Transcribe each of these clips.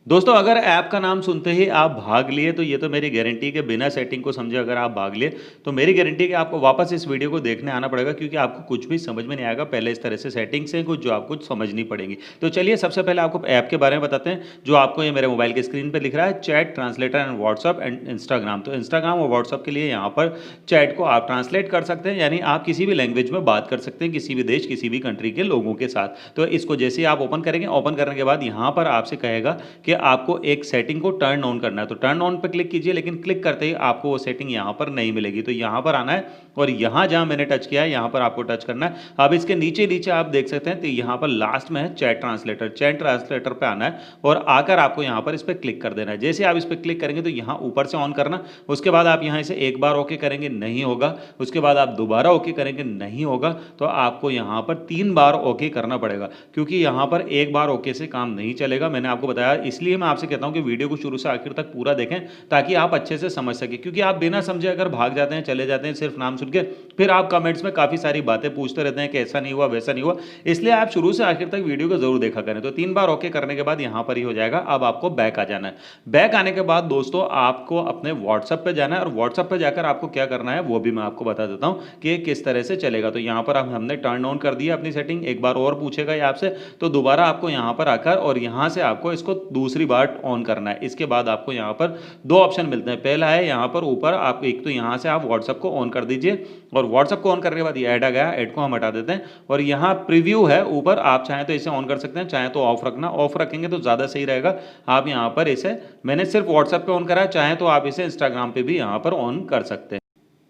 दोस्तों अगर ऐप का नाम सुनते ही आप भाग लिए तो ये तो मेरी गारंटी के बिना सेटिंग को समझे अगर आप भाग लिए तो मेरी गारंटी है कि आपको वापस इस वीडियो को देखने आना पड़ेगा क्योंकि आपको कुछ भी समझ में नहीं आएगा। पहले इस तरह से सेटिंग्स हैं कुछ जो आपको समझनी पड़ेंगी। तो चलिए सबसे पहले आपको ऐप के बारे में बताते हैं जो आपको ये मेरे मोबाइल के स्क्रीन पर दिख रहा है, chat translator and WhatsApp and Instagram. तो इंस्टाग्राम और व्हाट्सअप के लिए यहाँ पर चैट को आप ट्रांसलेट कर सकते हैं, यानी आप किसी भी लैंग्वेज में बात कर सकते हैं किसी भी देश किसी भी कंट्री के लोगों के साथ। तो इसको जैसे ही आप ओपन करेंगे, ओपन करने के बाद यहाँ पर आपसे कहेगा कि आपको एक सेटिंग को टर्न ऑन करना है। तो टर्न ऑन पर क्लिक कीजिए, लेकिन क्लिक करते ही आपको वो सेटिंग यहाँ पर नहीं मिलेगी। तो यहाँ पर आना है और यहाँ जहाँ मैंने टच किया है यहाँ पर आपको टच करना है। अब इसके नीचे नीचे आप देख सकते हैं तो यहाँ पर लास्ट में है चैट ट्रांसलेटर। चैट ट्रांसलेटर पे आना है और आकर आपको यहाँ पर इस पर क्लिक कर देना है। जैसे आप इस पर क्लिक करेंगे तो यहाँ ऊपर से ऑन करना, उसके बाद आप यहाँ इसे एक बार ओके करेंगे नहीं होगा, उसके बाद आप दोबारा ओके करेंगे नहीं होगा, तो आपको यहाँ पर 3 बार ओके करना पड़ेगा क्योंकि यहाँ पर एक बार ओके से काम नहीं चलेगा। मैंने आपको बताया, इसलिए मैं आपसे कहता हूँ कि वीडियो को शुरू से आखिर तक पूरा देखें ताकि आप अच्छे से समझ सकें। क्योंकि आप बिना समझे अगर भाग जाते हैं चले जाते हैं सिर्फ नाम सुन के, फिर आप कमेंट्स में काफ़ी सारी बातें पूछते रहते हैं कि ऐसा नहीं हुआ वैसा नहीं हुआ। इसलिए आप शुरू से आखिर तक वीडियो को जरूर देखा करें। तो 3 बार ओके करने के बाद यहाँ पर ही हो जाएगा। अब आपको बैक आ जाना है। बैक आने के बाद दोस्तों आपको अपने व्हाट्सएप पे जाना है और व्हाट्सएप पे जाकर आपको क्या करना है वो भी मैं आपको बता देता हूँ कि किस तरह से चलेगा। तो यहाँ पर हमने टर्न ऑन कर दिया अपनी सेटिंग, एक बार और पूछेगा ये आपसे, तो दोबारा आपको यहाँ पर आकर और यहाँ से आपको इसको दूसरी बार ऑन करना है। इसके बाद आपको यहाँ पर 2 ऑप्शन मिलते हैं। पहला है यहाँ पर ऊपर आप एक, तो यहाँ से आप व्हाट्सएप को ऑन कर दीजिए और व्हाट्सएप को ऑन करने के बाद ये ऐड आ गया, ऐड को हम हटा देते हैं और यहाँ प्रीव्यू है ऊपर, आप चाहें तो इसे ऑन कर सकते हैं, चाहें तो ऑफ रखना, ऑफ रखेंगे तो ज़्यादा सही रहेगा। आप यहाँ पर इसे, मैंने सिर्फ व्हाट्सएप पे ऑन करा है, चाहें तो आप इसे इंस्टाग्राम पे भी यहाँ पर ऑन कर सकते हैं।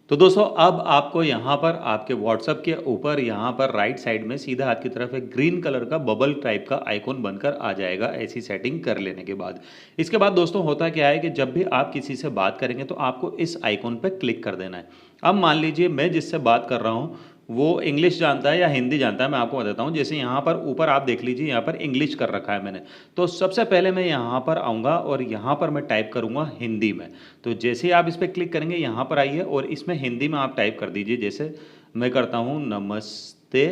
तो दोस्तों अब आपको यहाँ पर आपके व्हाट्सएप के ऊपर यहाँ पर राइट साइड में सीधा हाथ की तरफ एक ग्रीन कलर का बबल टाइप का आइकॉन बनकर आ जाएगा ऐसी सेटिंग कर लेने के बाद। इसके बाद दोस्तों होता क्या है कि जब भी आप किसी से बात करेंगे तो आपको इस आइकॉन पर क्लिक कर देना है। अब मान लीजिए मैं जिससे बात कर रहा हूँ वो इंग्लिश जानता है या हिंदी जानता है, मैं आपको बताता हूँ। जैसे यहाँ पर ऊपर आप देख लीजिए यहाँ पर इंग्लिश कर रखा है मैंने, तो सबसे पहले मैं यहाँ पर आऊँगा और यहाँ पर मैं टाइप करूँगा हिंदी में। तो जैसे ही आप इस पर क्लिक करेंगे यहाँ पर आइए और इसमें हिंदी में आप टाइप कर दीजिए। जैसे मैं करता हूँ, नमस्ते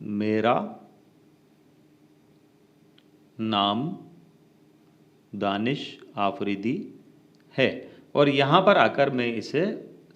मेरा नाम दानिश आफरीदी है और यहाँ पर आकर मैं इसे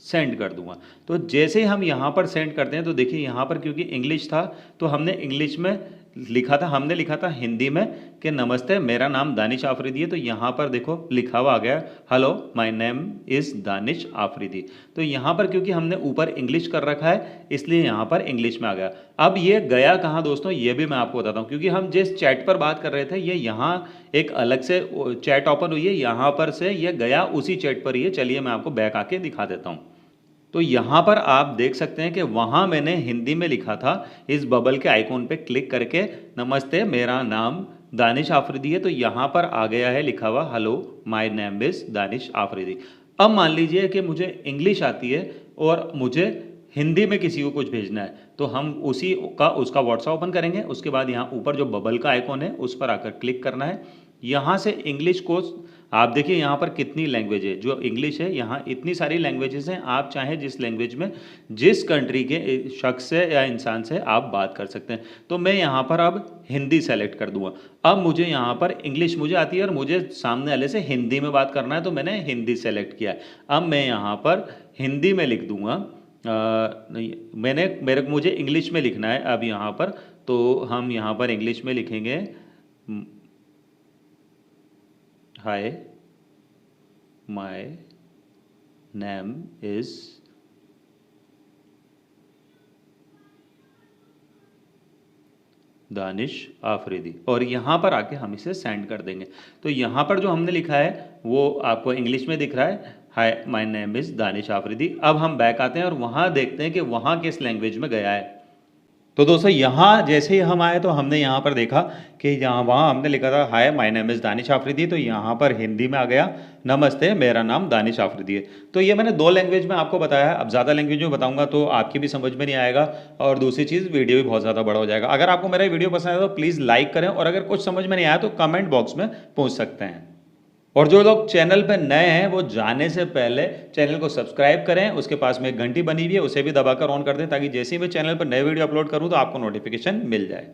सेंड कर दूंगा। तो जैसे ही हम यहाँ पर सेंड करते हैं तो देखिए यहाँ पर क्योंकि इंग्लिश था तो हमने इंग्लिश में लिखा था, हमने लिखा था हिंदी में कि नमस्ते मेरा नाम दानिश आफरीदी है। तो यहाँ पर देखो लिखा हुआ आ गया, hello my name is Danish Afridi. तो यहाँ पर क्योंकि हमने ऊपर इंग्लिश कर रखा है इसलिए यहाँ पर इंग्लिश में आ गया। अब ये गया कहाँ दोस्तों, ये भी मैं आपको बताता हूँ। क्योंकि हम जिस चैट पर बात कर रहे थे ये यहाँ एक अलग से चैट ओपन हुई है, यहाँ पर से ये गया उसी चैट पर ही है। चलिए मैं आपको बैक आके दिखा देता हूँ। तो यहाँ पर आप देख सकते हैं कि वहाँ मैंने हिंदी में लिखा था, इस बबल के आइकॉन पे क्लिक करके नमस्ते मेरा नाम दानिश आफरीदी है। तो यहाँ पर आ गया है लिखा हुआ, hello my name is Danish Afridi. अब मान लीजिए कि मुझे इंग्लिश आती है और मुझे हिंदी में किसी को कुछ भेजना है, तो हम उसी का उसका व्हाट्सएप ओपन करेंगे। उसके बाद यहाँ ऊपर जो बबल का आइकॉन है उस पर आकर क्लिक करना है। यहाँ से इंग्लिश को आप देखिए यहाँ पर कितनी लैंग्वेज है, जो इंग्लिश है यहाँ इतनी सारी लैंग्वेजेस हैं। आप चाहे जिस लैंग्वेज में जिस कंट्री के शख्स से या इंसान से आप बात कर सकते हैं। तो मैं यहाँ पर अब हिंदी सेलेक्ट कर दूंगा। अब मुझे यहाँ पर इंग्लिश मुझे आती है और मुझे सामने वाले से हिंदी में बात करना है, तो मैंने हिंदी सेलेक्ट किया। अब मैं यहाँ पर हिंदी में लिख दूंगा, मुझे इंग्लिश में लिखना है अब यहाँ पर, तो हम यहाँ पर इंग्लिश में लिखेंगे, hi my name is Danish Afridi और यहाँ पर आके हम इसे सेंड कर देंगे। तो यहाँ पर जो हमने लिखा है वो आपको इंग्लिश में दिख रहा है, hi my name is Danish Afridi. अब हम बैक आते हैं और वहाँ देखते हैं कि वहाँ किस लैंग्वेज में गया है। तो दोस्तों यहाँ जैसे ही हम आए तो हमने यहाँ पर देखा कि यहाँ वहाँ हमने लिखा था hi my name is Danish Afridi, तो यहाँ पर हिंदी में आ गया नमस्ते मेरा नाम दानिश आफरीदी है। तो ये मैंने 2 लैंग्वेज में आपको बताया है। अब ज़्यादा लैंग्वेज में बताऊंगा तो आपकी भी समझ में नहीं आएगा और दूसरी चीज़ वीडियो भी बहुत ज़्यादा बड़ा हो जाएगा। अगर आपको मेरा वीडियो पसंद आया तो प्लीज़ लाइक करें और अगर कुछ समझ में नहीं आया तो कमेंट बॉक्स में पूछ सकते हैं। और जो लोग चैनल पर नए हैं वो जाने से पहले चैनल को सब्सक्राइब करें, उसके पास में एक घंटी बनी हुई है उसे भी दबाकर ऑन कर दें ताकि जैसे ही मैं चैनल पर नए वीडियो अपलोड करूं तो आपको नोटिफिकेशन मिल जाए।